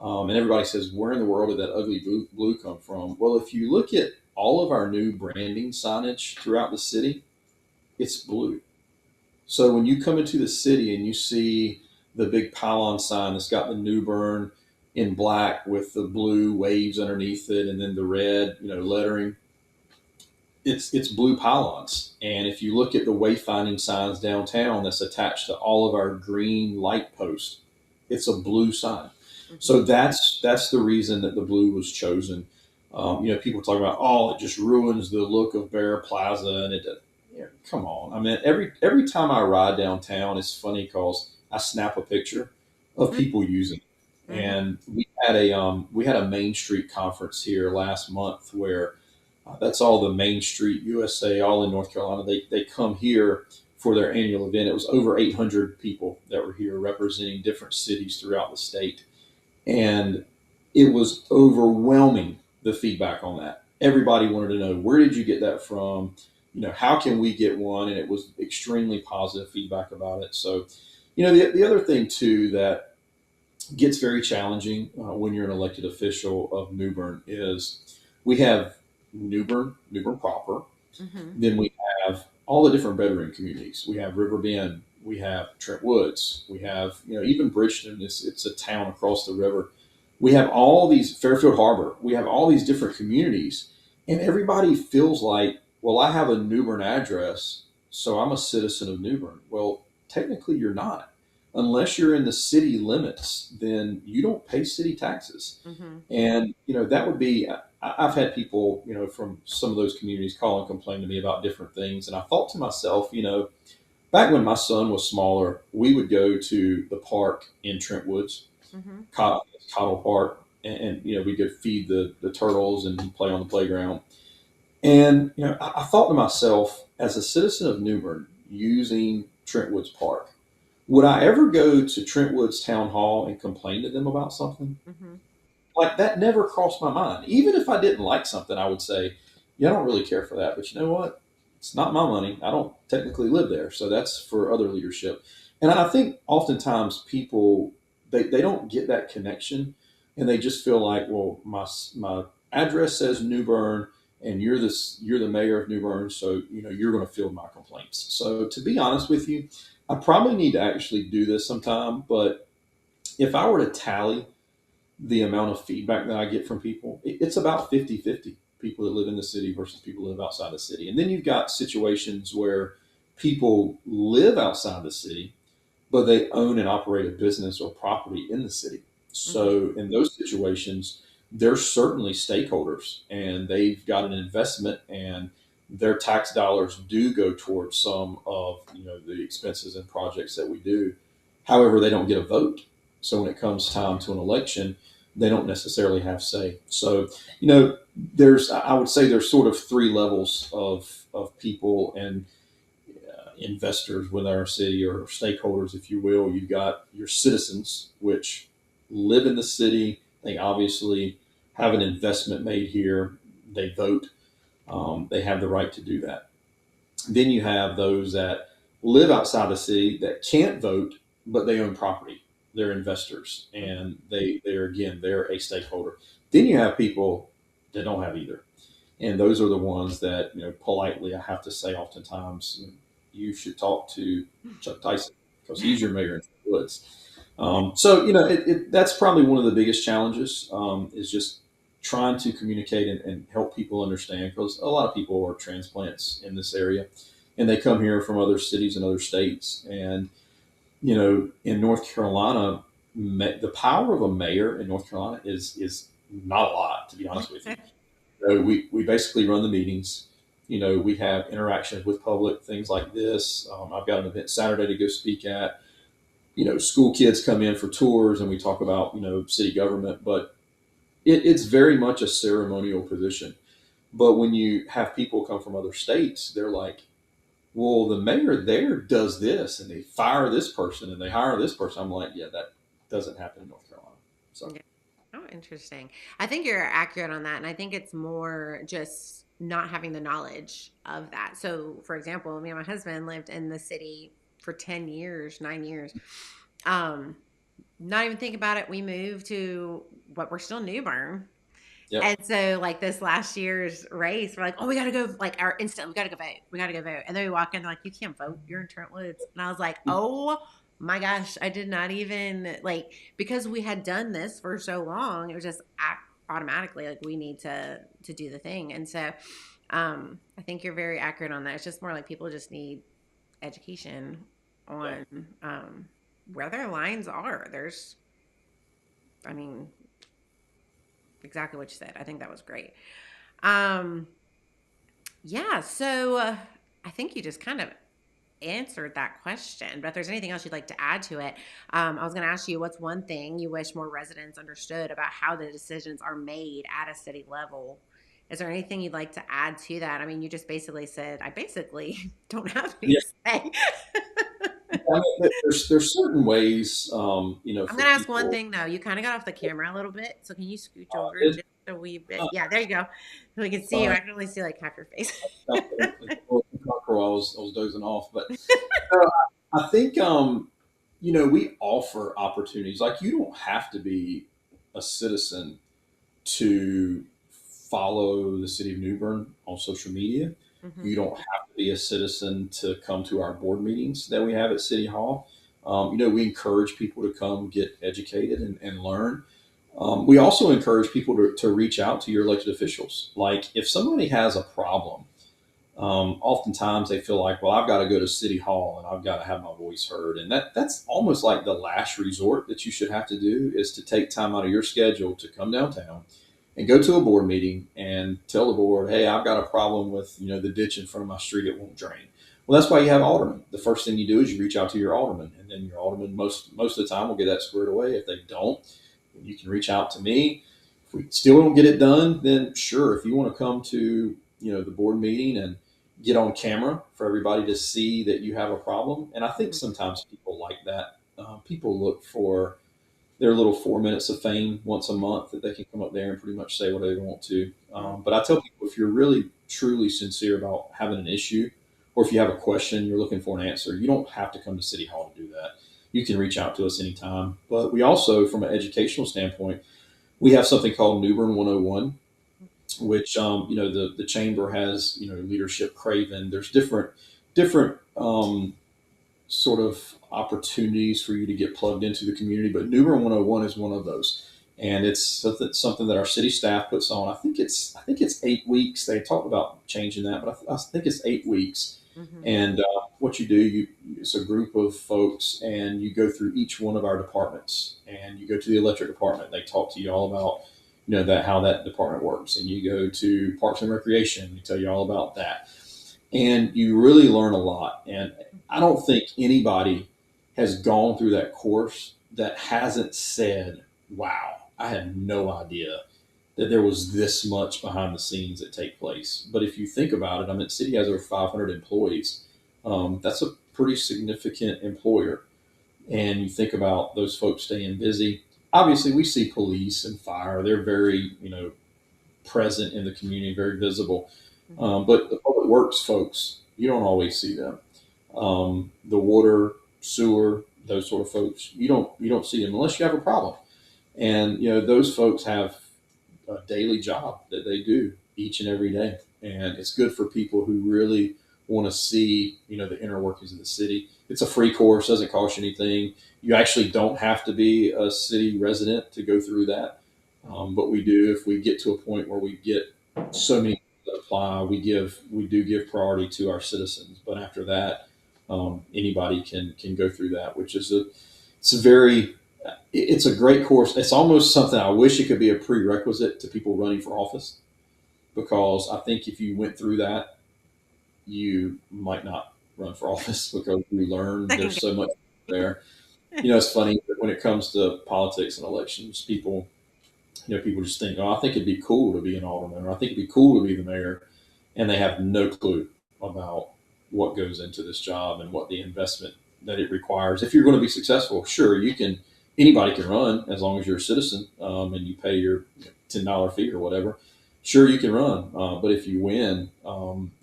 And everybody says, where in the world did that ugly blue come from? Well, if you look at all of our new branding signage throughout the city, it's blue. So when you come into the city and you see the big pylon sign that's got the New Bern in black with the blue waves underneath it, and then the red, lettering, it's blue pylons. And if you look at the wayfinding signs downtown that's attached to all of our green light posts, it's a blue sign. So Mhm. that's the reason that the blue was chosen. People talk about, oh, it just ruins the look of Bear Plaza, and come on. I mean, every time I ride downtown, it's funny because I snap a picture of people using it. Mhm. And we had a Main Street conference here last month where that's all the Main Street USA, all in North Carolina. They come here for their annual event. It was over 800 people that were here representing different cities throughout the state, and it was overwhelming, the feedback on that. Everybody wanted to know, where did you get that from? How can we get one? And it was extremely positive feedback about it. So, the other thing too that gets very challenging when you're an elected official of New Bern is we have New Bern proper. Mhm. Then we have all the different bedroom communities. We have River Bend. We have Trent Woods. We have, even Bridgeton. It's a town across the river. We have all these, Fairfield Harbor. We have all these different communities, and everybody feels like, well, I have a New Bern address, so I'm a citizen of New Bern. Well, technically, you're not, unless you're in the city limits. Then you don't pay city taxes, Mhm. and that would be. I've had people, from some of those communities call and complain to me about different things. And I thought to myself, back when my son was smaller, we would go to the park in Trent Woods, Mhm. Cottle Park, and we'd go feed the turtles and play on the playground. And, I thought to myself, as a citizen of New Bern using Trent Woods Park, would I ever go to Trent Woods Town Hall and complain to them about something? Mhm. Like, that never crossed my mind. Even if I didn't like something, I would say, yeah, I don't really care for that. But you know what? It's not my money. I don't technically live there. So that's for other leadership. And I think oftentimes people, they don't get that connection, and they just feel like, well, my address says New Bern, and you're the mayor of New Bern, so you're going to field my complaints. So to be honest with you, I probably need to actually do this sometime. But if I were to tally the amount of feedback that I get from people, it's about 50-50, people that live in the city versus people that live outside the city. And then you've got situations where people live outside the city, but they own and operate a business or property in the city. Mhm. So in those situations, they're certainly stakeholders, and they've got an investment, and their tax dollars do go towards some of the expenses and projects that we do. However, they don't get a vote. So when it comes time to an election, they don't necessarily have say. So there's, I would say, there's sort of three levels of people and investors with our city, or stakeholders, if you will. You've got your citizens, which live in the city. They obviously have an investment made here. They vote. They have the right to do that. Then you have those that live outside the city that can't vote, but they own property. They're investors, Mhm. and they're a stakeholder. Then you have people that don't have either, and those are the ones that, politely, I have to say oftentimes, you should talk to Chuck Tyson, because he's your mayor in the Woods. So that's probably one of the biggest challenges, is just trying to communicate and help people understand, because a lot of people are transplants in this area, and they come here from other cities and other states. And in North Carolina, the power of a mayor in North Carolina is not a lot, to be honest with you. We basically run the meetings. We have interactions with public, things like this. I've got an event Saturday to go speak at. School kids come in for tours, and we talk about city government. But it's very much a ceremonial position. But when you have people come from other states, they're like, well, the mayor there does this, and they fire this person, and they hire this person. I'm like, yeah, that doesn't happen in North Carolina. So Yeah. Oh, interesting. I think you're accurate on that. And I think it's more just not having the knowledge of that. So, for example, me and my husband lived in the city for 10 years, 9 years. Um, not even think about it. We moved to what we're still New Bern. Yep. And so, like this last year's race, we're like, oh, we got to go, like our instant, we got to go vote. We got to go vote. And then we walk in, they're like, you can't vote. You're in Trent Woods. And I was like, oh my gosh, I did not even like, because we had done this for so long, it was just automatically like we need to do the thing. And so, I think you're very accurate on that. It's just more like people just need education Yeah. on where their lines are. I mean, exactly what you said. I think that was great. Um, yeah, so I think you just kind of answered that question. But if there's anything else you'd like to add to it, I was going to ask you what's one thing you wish more residents understood about how the decisions are made at a city level? Is there anything you'd like to add to that? I mean, you just basically said, I basically don't have any Yeah. to say. I mean, there's certain ways, I'm for gonna ask one people. thing though. You kind of got off the camera a little bit, so can you scooch Uh, over it, just a wee bit? uh, Yeah, there you go. So we can see you. Fine. I can only see like half your face. I was dozing off, but I think we offer opportunities. Like you don't have to be a citizen to follow the city of New Bern on social media. Hmm. You don't have to be a citizen to come to our board meetings that we have at City Hall. We encourage people to come get educated and learn. We also encourage people to reach out to your elected officials. Like if somebody has a problem, oftentimes they feel like, well, I've got to go to City Hall and I've got to have my voice heard. And that's almost like the last resort that you should have to do is to take time out of your schedule to come downtown and go to a board meeting and tell the board, hey, I've got a problem with, the ditch in front of my street. It won't drain. Well, that's why you have aldermen. The first thing you do is you reach out to your alderman, and then your alderman most of the time will get that squared away. If they don't, you can reach out to me. If we still don't get it done, then sure, if you want to come to the board meeting and get on camera for everybody to see that you have a problem. And I think sometimes people like that. People look for their little 4 minutes of fame once a month that they can come up there and pretty much say whatever they want to. But I tell people if you're really truly sincere about having an issue, or if you have a question, you're looking for an answer, you don't have to come to City Hall to do that. You can reach out to us anytime. But we also, from an educational standpoint, we have something called New Bern 101, which the chamber has leadership craven. There's different sort of opportunities for you to get plugged into the community, but New Bern 101 is one of those, and it's something that our city staff puts on. I think it's 8 weeks. They talked about changing that, but I think it's 8 weeks. Hmm. And what you do, it's a group of folks, and you go through each one of our departments, and you go to the electric department. They talk to you all about that how that department works, and you go to Parks and Recreation. They tell you all about that, and you really learn a lot. And I don't think anybody has gone through that course that hasn't said, "Wow, I had no idea that there was this much behind the scenes that take place." But if you think about it, I mean, the city has over 500 employees. That's a pretty significant employer. And you think about those folks staying busy. Obviously, we see police and fire; they're very, present in the community, very visible. But the public works folks, you don't always see them. The water, sewer, those sort of folks, you don't see them unless you have a problem. And those folks have a daily job that they do each and every day, and it's good for people who really want to see the inner workings of the city. It's a free course, doesn't cost you anything. You actually don't have to be a city resident to go through that, but we do if we get to a point where we get so many that apply. We do give priority to our citizens, but after that, anybody can go through that, which is it's a great course. It's almost something I wish it could be a prerequisite to people running for office, because I think if you went through that, you might not run for office because you learn Second there's so much there. It's funny that when it comes to politics and elections, people just think, oh, I think it'd be cool to be an alderman, or I think it'd be cool to be the mayor, and they have no clue about what goes into this job and what the investment that it requires. If you're going to be successful, sure, anybody can run as long as you're a citizen, and you pay your $10 fee or whatever. Sure, you can run, but if you win,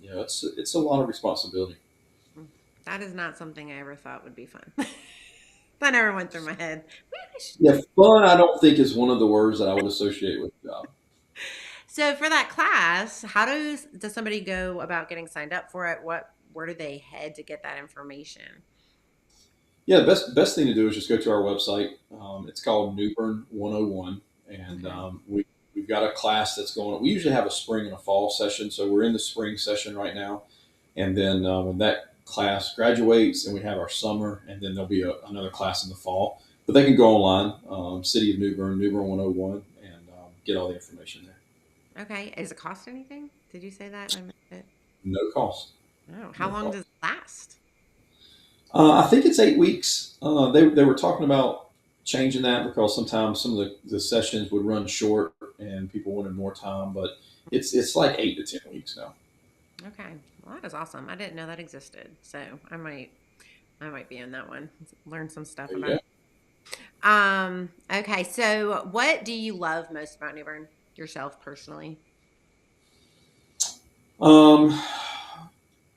it's a lot of responsibility. grade. That is not something I ever thought would be fun. That never went through my head. Maybe I should Yeah, fun. I don't think is one of the words that I would associate with the job. So for that class, how does somebody go about getting signed up for it? Where do they head to get that information? Yeah, the best thing to do is just go to our website. It's called New Bern 101, and Okay. we've got a class that's going on. We usually have a spring and a fall session, so we're in the spring session right now, and then when that class graduates, and we have our summer, and then there'll be another class in the fall. But they can go online, City of New Bern 101, and get all the information there. Okay. Does it cost anything? Did you say that? I missed it. No cost. Oh, how No long cost. does it last? I think it's 8 weeks. They were talking about changing that because sometimes some of the sessions would run short and people wanted more time, but it's like 8 to 10 weeks now. Okay. Well, that is awesome. I didn't know that existed. So I might be in that one. Learn some stuff There you about go. it. Okay. So what do you love most about New Bern yourself personally? Um,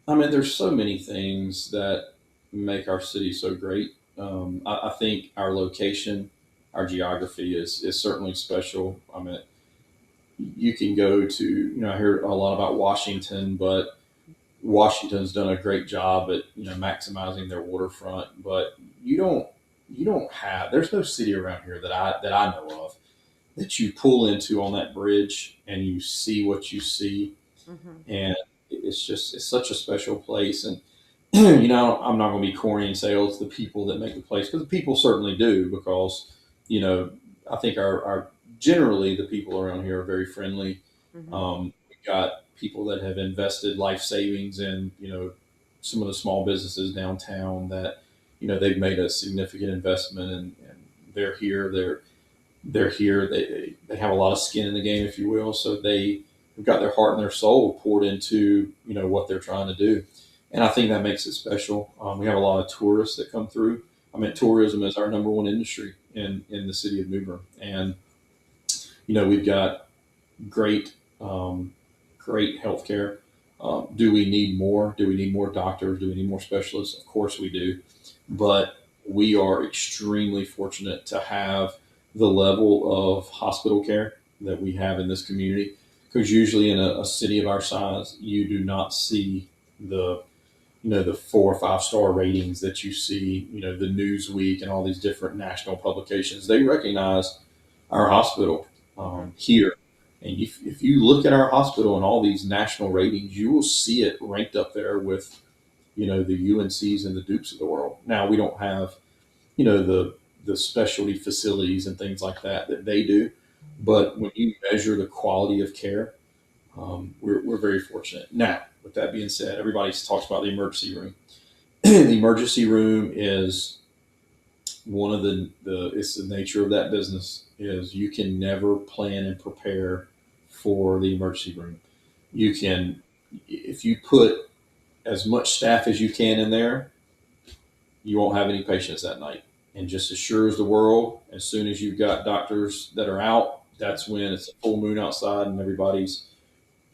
I mean, there's so many things that make our city so great. I think our location, our geography is certainly special. I mean, you can go to, I hear a lot about Washington, but Washington's done a great job at maximizing their waterfront, but you don't you don't have there's no city around here that I know of that you pull into on that bridge and you see what you see, Hmm. and it's such a special place. And I'm not going to be corny and say, oh, it's the people that make the place, because the people certainly do, because you know I think our generally the people around here are very friendly. Hmm. We've got people that have invested life savings in some of the small businesses downtown that they've made a significant investment, and they're here. They're here. They have a lot of skin in the game, if you will. So they've got their heart and their soul poured into what they're trying to do, and I think that makes it special. We have a lot of tourists that come through. I mean, tourism is our number one industry in the city of New Bern, and we've got great great healthcare. Do we need more? Do we need more doctors? Do we need more specialists? Of course we do, but we are extremely fortunate to have the level of hospital care that we have in this community. Because usually in a city of our size, you do not see the the 4 or 5 star ratings that you see. The Newsweek and all these different national publications. They recognize our hospital Hmm. here. And if you look at our hospital and all these national ratings, you will see it ranked up there with, the UNCs and the Dukes of the world. Now we don't have, the specialty facilities and things like that they do, but when you measure the quality of care, we're very fortunate. Now, with that being said, everybody talks about the emergency room. The emergency room is one of it's the nature of that business is you can never plan and prepare for the emergency room. You can, if you put as much staff as you can in there, you won't have any patients that night. And just as sure as the world, as soon as you've got doctors that are out, that's when it's a full moon outside and everybody's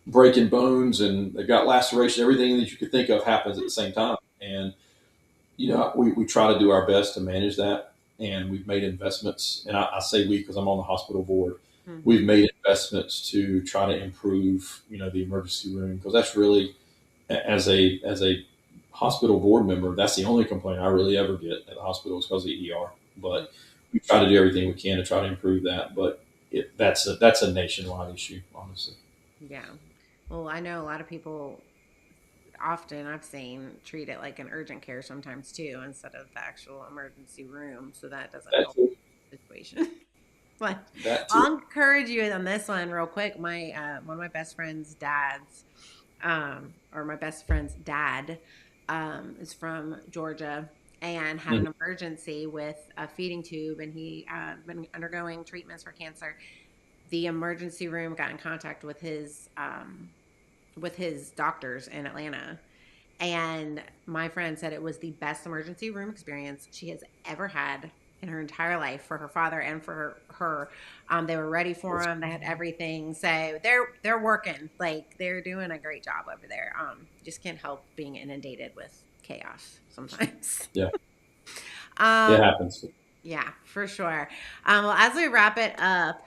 breaking bones and they've got laceration. Everything that you could think of happens at the same time. And we try to do our best to manage that, and we've made investments. And I say we because I'm on the hospital board. Hmm. We've made investments to try to improve, the emergency room, because that's really, as a hospital board member, that's the only complaint I really ever get at the hospital is because of the ER. But we try to do everything we can to try to improve that. But that's a nationwide issue, honestly. Yeah. Well, I know a lot of people often I've seen treat it like an urgent care sometimes too, instead of the actual emergency room. So that doesn't That help too. the situation. But That too. I'll encourage you on this one real quick. My one of my best friend's dads, or my best friend's dad, is from Georgia and had Mhm. an emergency with a feeding tube, and he been undergoing treatments for cancer. The emergency room got in contact with his doctors in Atlanta. And my friend said it was the best emergency room experience she has ever had in her entire life for her father and for her. They were ready for him. They had everything. So they're working. Like they're doing a great job over there. Just can't help being inundated with chaos sometimes. Yeah. It Um, happens. yeah, for sure. Well, as we wrap it up,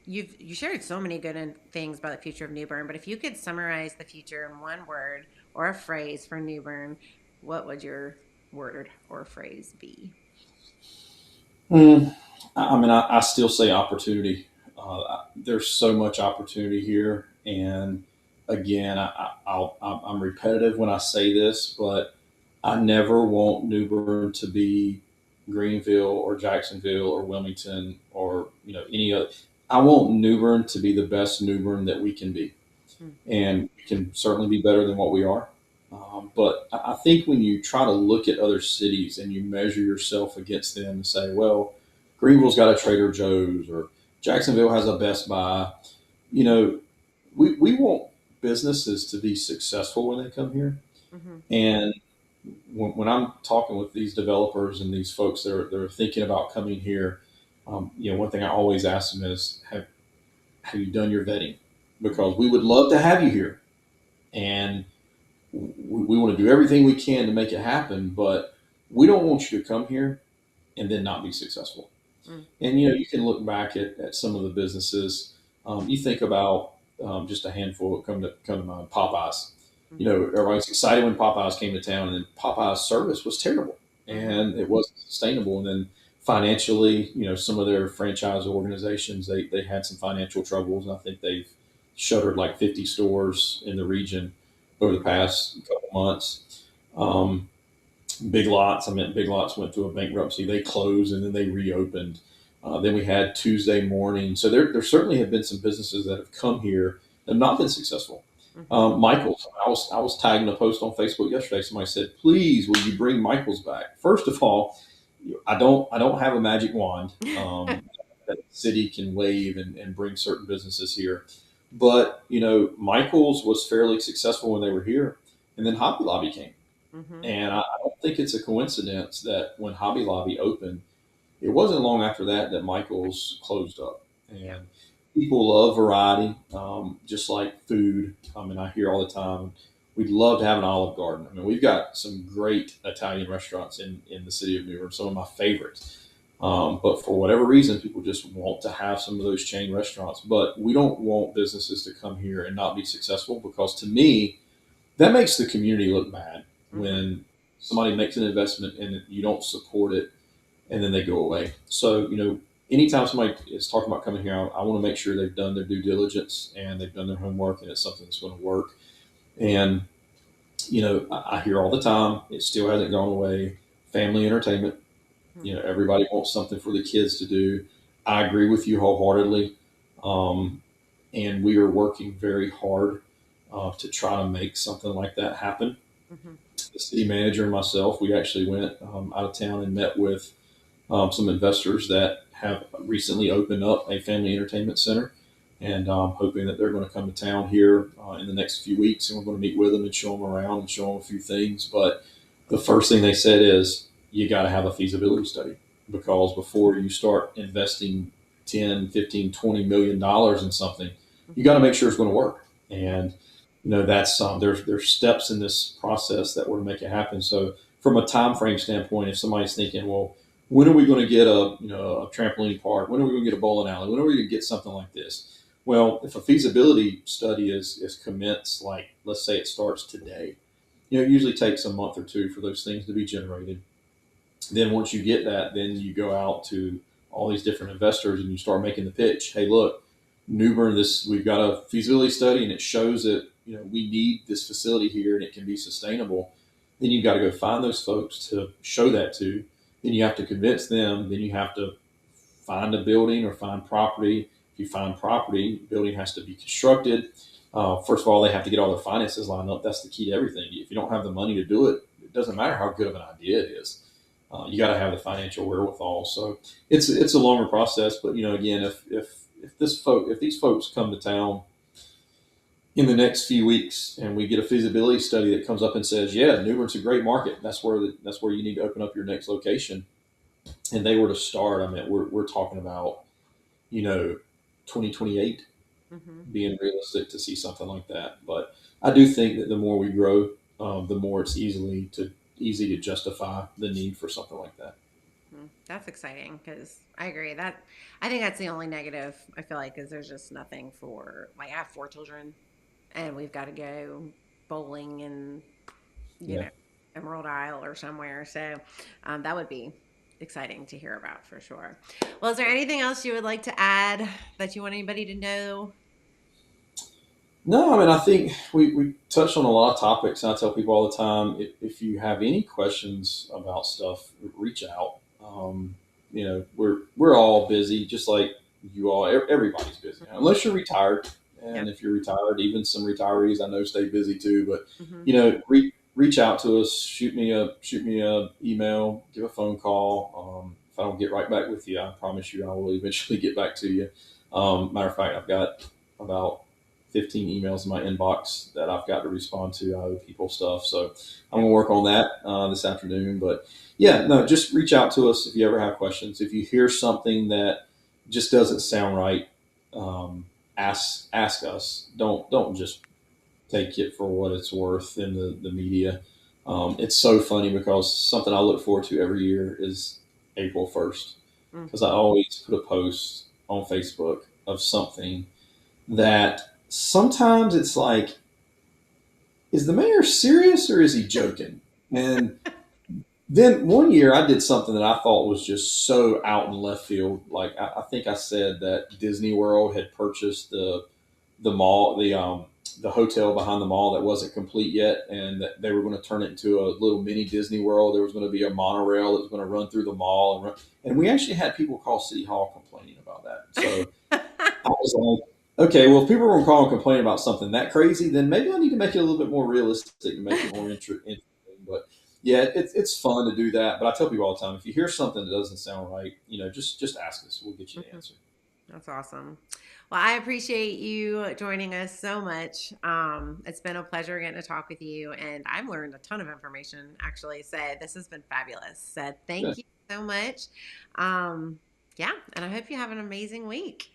you shared so many good things about the future of New Bern, but if you could summarize the future in one word or a phrase for New Bern, what would your word or phrase be? Mm, I mean, I still say opportunity. There's so much opportunity here, and again, I'm repetitive when I say this, but I never want New Bern to be Greenville or Jacksonville or Wilmington or any other. I want New Bern to be the best New Bern that we can be, Mm, and we can certainly be better than what we are. But I think when you try to look at other cities and you measure yourself against them and say, well, Greenville's got a Trader Joe's or Jacksonville has a Best Buy, you know, we want businesses to be successful when they come here. mhm, And when I'm talking with these developers and these folks that are thinking about coming here, one thing I always ask them is, have you done your vetting? mhm, Because we would love to have you here. And we want to do everything we can to make it happen, but we don't want you to come here and then not be successful. mm, And you can look back at some of the businesses. You think about just a handful that come to mind. Popeyes. mhm, Everybody's excited when Popeyes came to town, and then Popeyes service was terrible, mhm, and it wasn't sustainable. And then financially, some of their franchise organizations they had some financial troubles, and I think they've shuttered like 50 stores in the region over the mhm, past couple months. Um, Big Lots. I mean, Big Lots went through a bankruptcy. They closed and then they reopened. Then we had Tuesday Morning. So there certainly have been some businesses that have come here that have not been successful. mhm, Michaels. I was tagging a post on Facebook yesterday. Somebody said, "Please, will you bring Michaels back?" First of all, I don't have a magic wand that the city can wave and bring certain businesses here. But Michaels was fairly successful when they were here, and then Hobby Lobby came. mhm. And I don't think it's a coincidence that when Hobby Lobby opened, it wasn't long after that Michael's closed up. Yeah. And people love variety, just like food. I mean, I hear all the time, we'd love to have an Olive Garden. I mean, we've got some great Italian restaurants in the city of New York, some of my favorites. But for whatever reason, people just want to have some of those chain restaurants. But we don't want businesses to come here and not be successful because to me, that makes the community look bad Mhm, when somebody makes an investment and you don't support it and then they go away. So, anytime somebody is talking about coming here, I want to make sure they've done their due diligence and they've done their homework and it's something that's going to work. And, I hear all the time, it still hasn't gone away. Family entertainment, mhm, everybody wants something for the kids to do. I agree with you wholeheartedly. Um, and we are working very hard to try to make something like that happen. mhm, The city manager and myself, we actually went out of town and met with some investors that have recently opened up a family entertainment center, and hoping that they're going to come to town here in the next few weeks, and we're going to meet with them and show them around and show them a few things. But the first thing they said is you got to have a feasibility study because before you start investing 10, 15, $20 million in something, you got mhm. to make sure it's going to work. Yeah. And that's there's steps in this process that were to make it happen. So from a time frame standpoint, if somebody's thinking, well, when are we going to get a trampoline park? When are we going to get a bowling alley? When are we going to get something like this? Well, if a feasibility study is commenced, like let's say it starts today, it usually takes a month or two for those things to be generated. Then once you get that, then you go out to all these different investors and you start making the pitch. Hey, look, New Bern, this we've got a feasibility study and it shows that we need this facility here and it can be sustainable. Then you've got to go find those folks to show that to. Then you have to convince them. Then you have to find a building or find property. If you find property, building has to be constructed. First of all, they have to get all their finances lined up. That's the key to everything. If you don't have the money to do it, it doesn't matter how good of an idea it is. You got to have the financial wherewithal. So it's a longer process. But again, if these folks come to town in the next few weeks and we get a feasibility study that comes up and says, yeah, New Bern's a great market. That's where you need to open up your next location. And they were to start. I mean, we're talking about you know 2028 Mhm, being realistic to see something like that. But I do think that the more we grow, the more it's easily easy to justify the need for something like that. That's exciting because I agree that I think that's the only negative I feel like is there's just nothing for like I have 4 children and we've got to go bowling and you Yeah. know Emerald Isle or somewhere. So that would be exciting to hear about for sure. Well, is there anything else you would like to add that you want anybody to know? No, I mean, I think we touched on a lot of topics. And I tell people all the time, if you have any questions about stuff, reach out. We're all busy, just like you all. Everybody's busy, unless you're retired. And Yep. if you're retired, even some retirees I know stay busy too. But Hmm. reach out to us. Shoot me a email. Give a phone call. If I don't get right back with you, I promise you I will eventually get back to you. Matter of fact, I've got about 15 emails in my inbox that I've got to respond to. I owe people stuff. So I'm going to work on that this afternoon. But yeah, no, just reach out to us if you ever have questions. If you hear something that just doesn't sound right, ask us. Don't just take it for what it's worth in the media. It's so funny because something I look forward to every year is April 1st Mm. because I always put a post on Facebook of something that sometimes it's like, is the mayor serious or is he joking? And then one year I did something that I thought was just so out in left field. Like I think I said that Disney World had purchased the mall, the hotel behind the mall that wasn't complete yet, and that they were going to turn it into a little mini Disney World. There was going to be a monorail that was going to run through the mall, and we actually had people call City Hall complaining about that. So I was like, okay, well, if people are going to call and complain about something that crazy, then maybe I need to make it a little bit more realistic and make it more interesting. But yeah, it's fun to do that. But I tell people all the time, if you hear something that doesn't sound right, just ask us. We'll get you the Mhm. answer. That's awesome. Well, I appreciate you joining us so much. It's been a pleasure getting to talk with you, and I've learned a ton of information actually. So this has been fabulous. So Yeah, thank you so much. Um, yeah, and I hope you have an amazing week.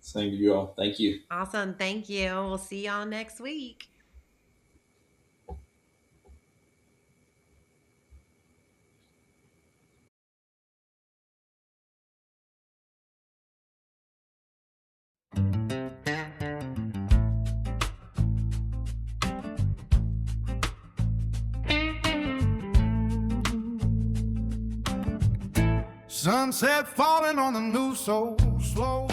same to you all. Thank you. Awesome. Thank you. We'll see y'all next week. Sunset falling on the news so slow.